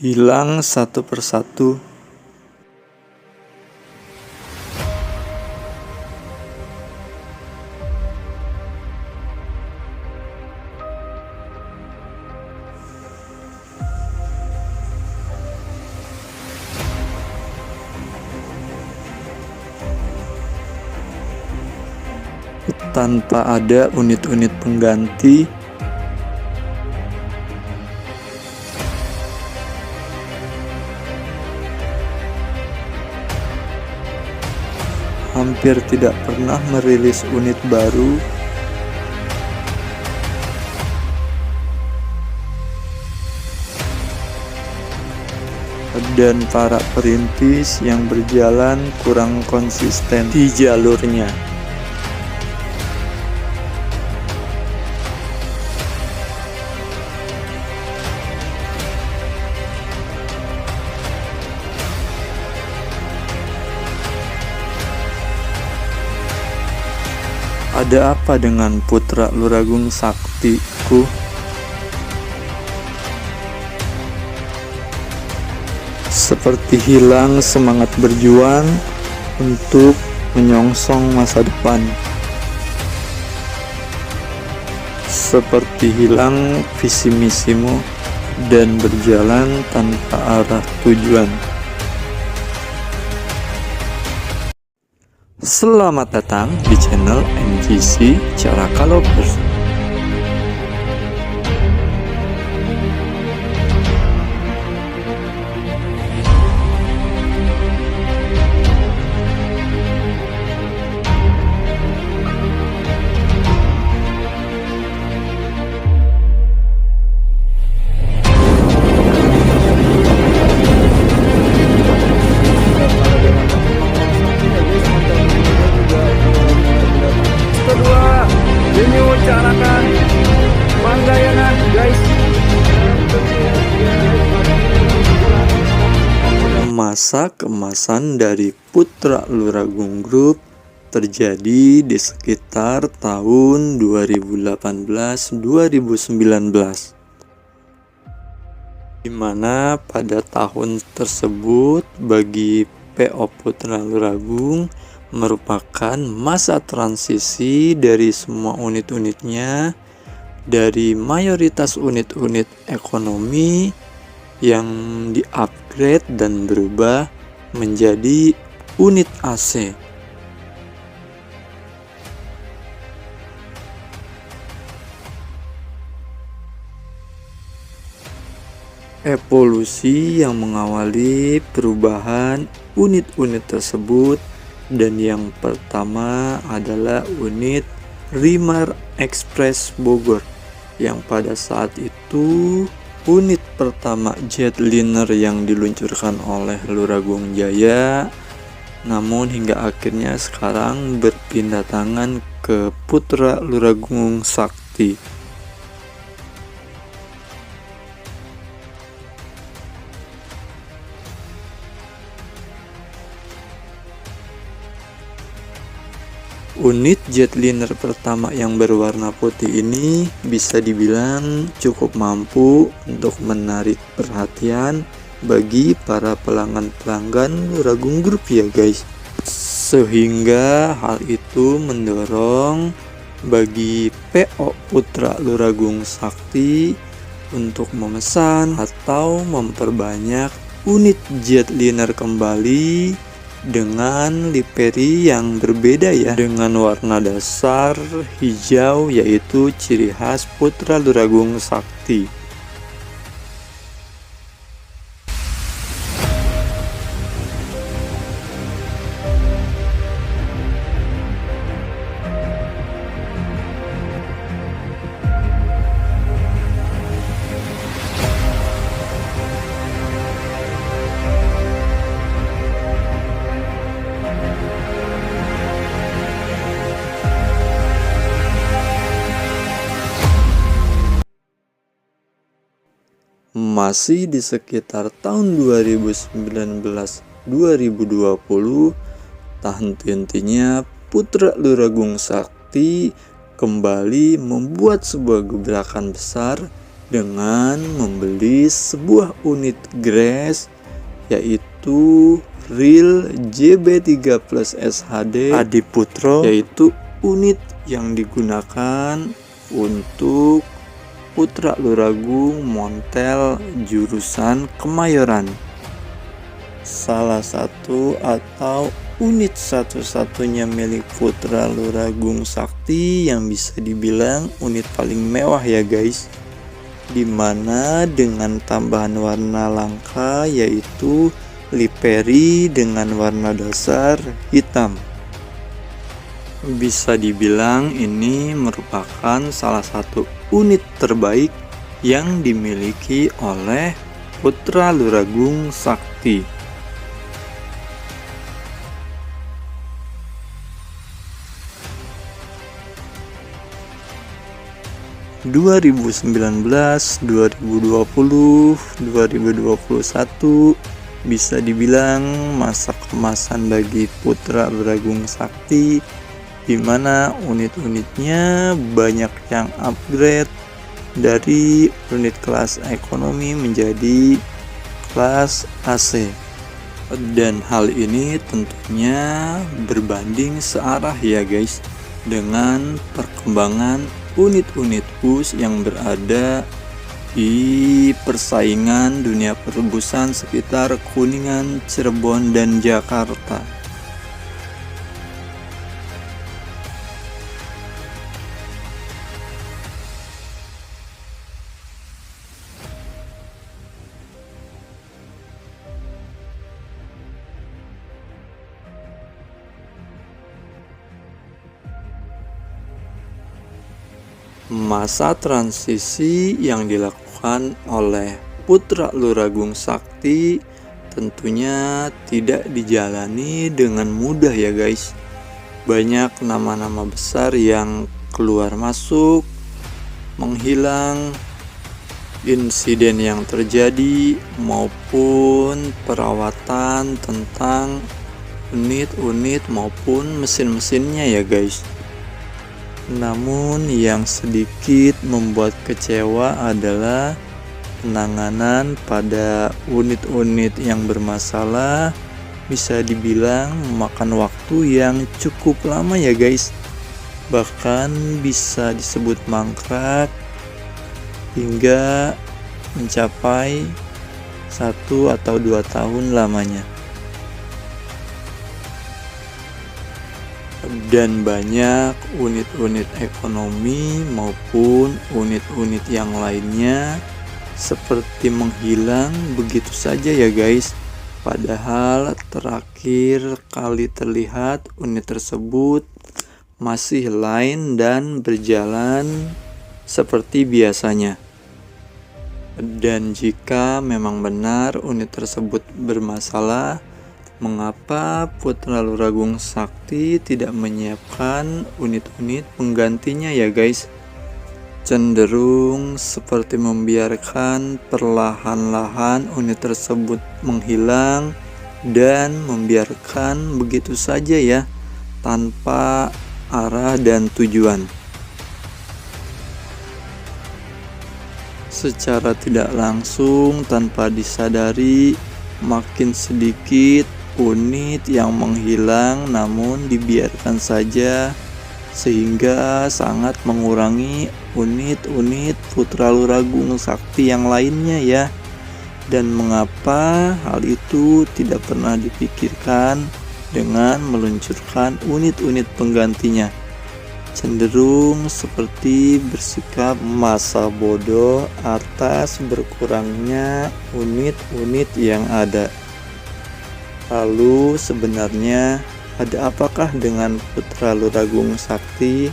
hilang satu persatu. Tanpa ada unit-unit pengganti, hampir tidak pernah merilis unit baru, dan para perintis yang berjalan kurang konsisten di jalurnya. Ada apa dengan putra Luragung Saktiku? Seperti hilang semangat berjuang untuk menyongsong masa depan. Seperti hilang visi misimu dan berjalan tanpa arah tujuan. Selamat datang di channel MGC Caraka Lovers. Masa keemasan dari Putra Luragung Group terjadi di sekitar tahun 2018-2019, di mana pada tahun tersebut bagi PO Putra Luragung merupakan masa transisi dari semua unit-unitnya, dari mayoritas unit-unit ekonomi yang di-upgrade dan berubah menjadi unit AC. Evolusi yang mengawali perubahan unit-unit tersebut, dan yang pertama adalah unit Rimar Express Bogor, yang pada saat itu unit pertama jetliner yang diluncurkan oleh Luragung Jaya, namun hingga akhirnya sekarang berpindah tangan ke Putra Luragung Sakti. Unit jetliner pertama yang berwarna putih ini bisa dibilang cukup mampu untuk menarik perhatian bagi para pelanggan-pelanggan Luragung Group ya guys. Sehingga hal itu mendorong bagi PO Putra Luragung Sakti untuk memesan atau memperbanyak unit jetliner kembali dengan livery yang berbeda ya, dengan warna dasar hijau, yaitu ciri khas Putra Luragung Sakti. Masih di sekitar tahun 2019-2020, tak henti-hentinya Putra Luragung Sakti kembali membuat sebuah gebrakan besar dengan membeli sebuah unit Grace yaitu Real JB3 Plus SHD Adiputro, yaitu unit yang digunakan untuk Putra Luragung Montel jurusan Kemayoran. Salah satu atau unit satu-satunya milik Putra Luragung Sakti yang bisa dibilang unit paling mewah ya guys, dimana dengan tambahan warna langka yaitu livery dengan warna dasar hitam. Bisa dibilang ini merupakan salah satu unit terbaik yang dimiliki oleh Putra Luragung Sakti. 2019, 2020, 2021 bisa dibilang masa kemasan bagi Putra Luragung Sakti, di mana unit-unitnya banyak yang upgrade dari unit kelas ekonomi menjadi kelas AC. Dan hal ini tentunya berbanding searah ya guys dengan perkembangan unit-unit bus yang berada di persaingan dunia perbusan sekitar Kuningan, Cirebon, dan Jakarta. Masa transisi yang dilakukan oleh Putra Luragung Sakti tentunya tidak dijalani dengan mudah ya guys. Banyak nama-nama besar yang keluar masuk, menghilang, insiden yang terjadi maupun perawatan tentang unit-unit maupun mesin-mesinnya ya guys. Namun yang sedikit membuat kecewa adalah penanganan pada unit-unit yang bermasalah bisa dibilang memakan waktu yang cukup lama ya guys. Bahkan bisa disebut mangkrak hingga mencapai 1 atau 2 tahun lamanya. Dan banyak unit-unit ekonomi maupun unit-unit yang lainnya seperti menghilang begitu saja ya guys. Padahal terakhir kali terlihat unit tersebut masih lain dan berjalan seperti biasanya. Dan jika memang benar unit tersebut bermasalah, mengapa Putra Luragung Sakti tidak menyiapkan unit-unit penggantinya ya guys? Cenderung seperti membiarkan perlahan-lahan unit tersebut menghilang dan membiarkan begitu saja ya, tanpa arah dan tujuan. Secara tidak langsung tanpa disadari, makin sedikit unit yang menghilang namun dibiarkan saja, sehingga sangat mengurangi unit-unit Putra Luragung Sakti yang lainnya ya. Dan mengapa hal itu tidak pernah dipikirkan dengan meluncurkan unit-unit penggantinya? Cenderung seperti bersikap masa bodoh atas berkurangnya unit-unit yang ada. Lalu sebenarnya ada apakah dengan Putra Luragung Sakti?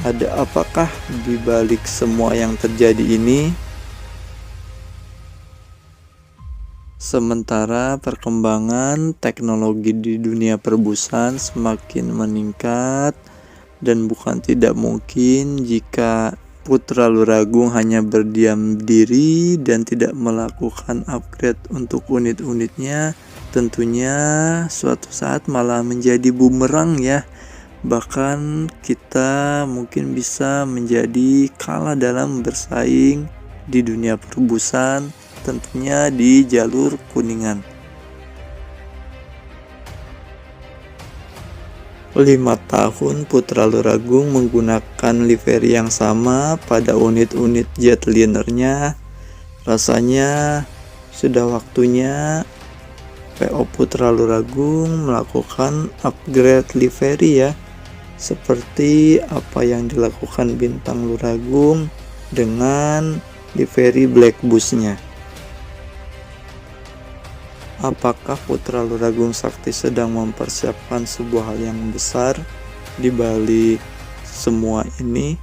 Ada apakah di balik semua yang terjadi ini? Sementara perkembangan teknologi di dunia perbusan semakin meningkat, dan bukan tidak mungkin jika Putra Luragung hanya berdiam diri dan tidak melakukan upgrade untuk unit-unitnya, tentunya suatu saat malah menjadi bumerang ya Bahkan kita mungkin bisa menjadi kalah dalam bersaing di dunia perbusan, tentunya di jalur Kuningan. 5 tahun Putra Luragung menggunakan livery yang sama pada unit-unit jetlinernya. Rasanya sudah waktunya PO Putra Luragung melakukan upgrade livery ya, seperti apa yang dilakukan Bintang Luragung dengan livery Black Busnya. Apakah Putra Luragung Sakti sedang mempersiapkan sebuah hal yang besar di balik semua ini?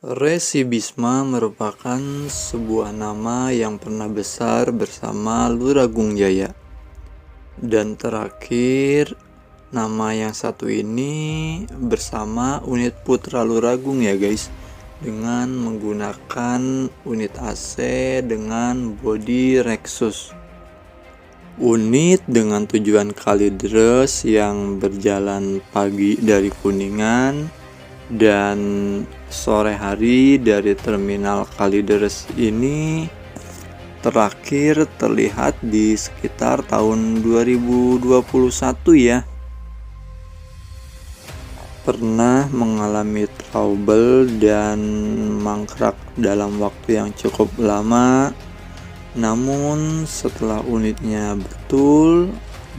Resi Bisma merupakan sebuah nama yang pernah besar bersama Luragung Jaya. Dan terakhir, nama yang satu ini bersama unit Putra Luragung ya guys, dengan menggunakan unit AC dengan bodi Rexus. Unit dengan tujuan Kalideres yang berjalan pagi dari Kuningan dan sore hari dari terminal Kalideres ini terakhir terlihat di sekitar tahun 2021 ya. Pernah mengalami trouble dan mangkrak dalam waktu yang cukup lama. Namun setelah unitnya betul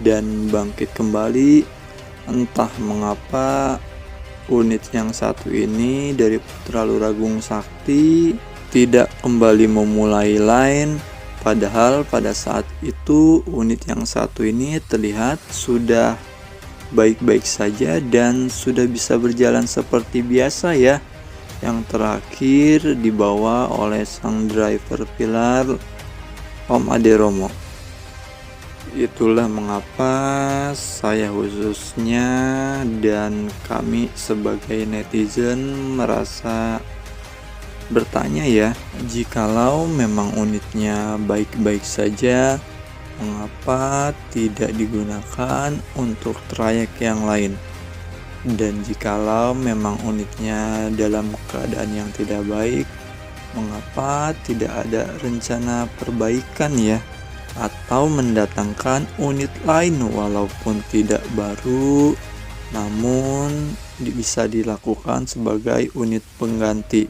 dan bangkit kembali, entah mengapa unit yang satu ini dari Putra Luragung Sakti tidak kembali memulai line. Padahal pada saat itu unit yang satu ini terlihat sudah baik-baik saja dan sudah bisa berjalan seperti biasa ya. Yang terakhir dibawa oleh sang driver pilar Om Ade Romo. Itulah mengapa saya khususnya dan kami sebagai netizen merasa bertanya ya, jikalau memang unitnya baik-baik saja, mengapa tidak digunakan untuk trayek yang lain? Dan jikalau memang unitnya dalam keadaan yang tidak baik, mengapa tidak ada rencana perbaikan ya? Atau mendatangkan unit lain walaupun tidak baru, namun bisa dilakukan sebagai unit pengganti.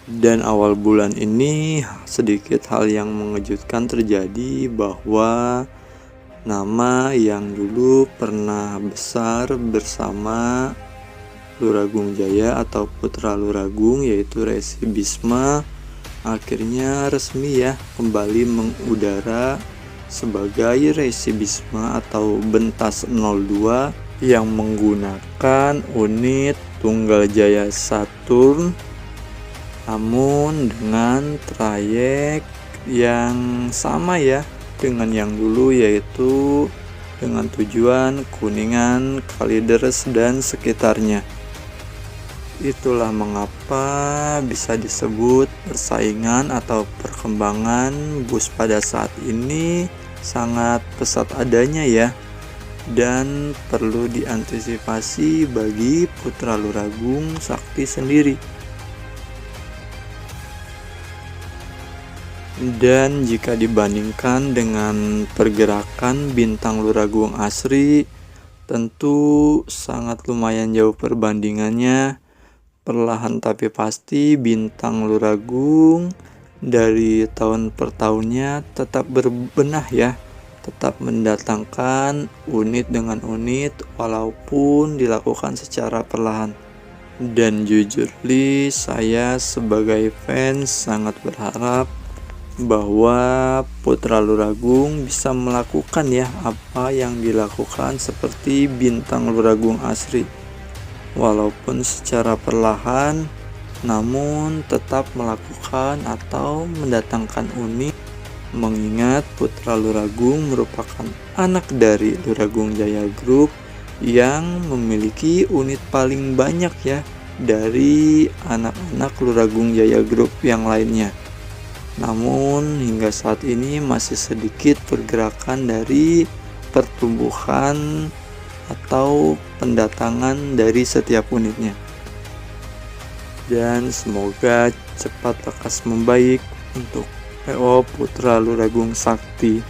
Dan awal bulan ini sedikit hal yang mengejutkan terjadi, bahwa nama yang dulu pernah besar bersama Luragung Jaya atau Putra Luragung yaitu Resi Bisma akhirnya resmi ya kembali mengudara sebagai Resi Bisma atau Bentas 02 yang menggunakan unit Tunggal Jaya Saturn, namun dengan trayek yang sama ya dengan yang dulu, yaitu dengan tujuan Kuningan, Kalideres dan sekitarnya. Itulah mengapa bisa disebut persaingan atau perkembangan bus pada saat ini sangat pesat adanya ya, dan perlu diantisipasi bagi Putra Luragung Sakti sendiri. Dan jika dibandingkan dengan pergerakan Bintang Luragung Asri, tentu sangat lumayan jauh perbandingannya. Perlahan tapi pasti Bintang Luragung dari tahun per tahunnya tetap berbenah ya, tetap mendatangkan unit dengan unit walaupun dilakukan secara perlahan. Dan jujur saya sebagai fans sangat berharap bahwa Putra Luragung bisa melakukan ya apa yang dilakukan seperti Bintang Luragung Asri, walaupun secara perlahan, namun tetap melakukan atau mendatangkan unit, mengingat Putra Luragung merupakan anak dari Luragung Jaya Group yang memiliki unit paling banyak ya dari anak-anak Luragung Jaya Group yang lainnya. Namun hingga saat ini masih sedikit pergerakan dari pertumbuhan atau pendatangan dari setiap unitnya. Dan semoga cepat lekas membaik untuk PO Putra Luragung Sakti.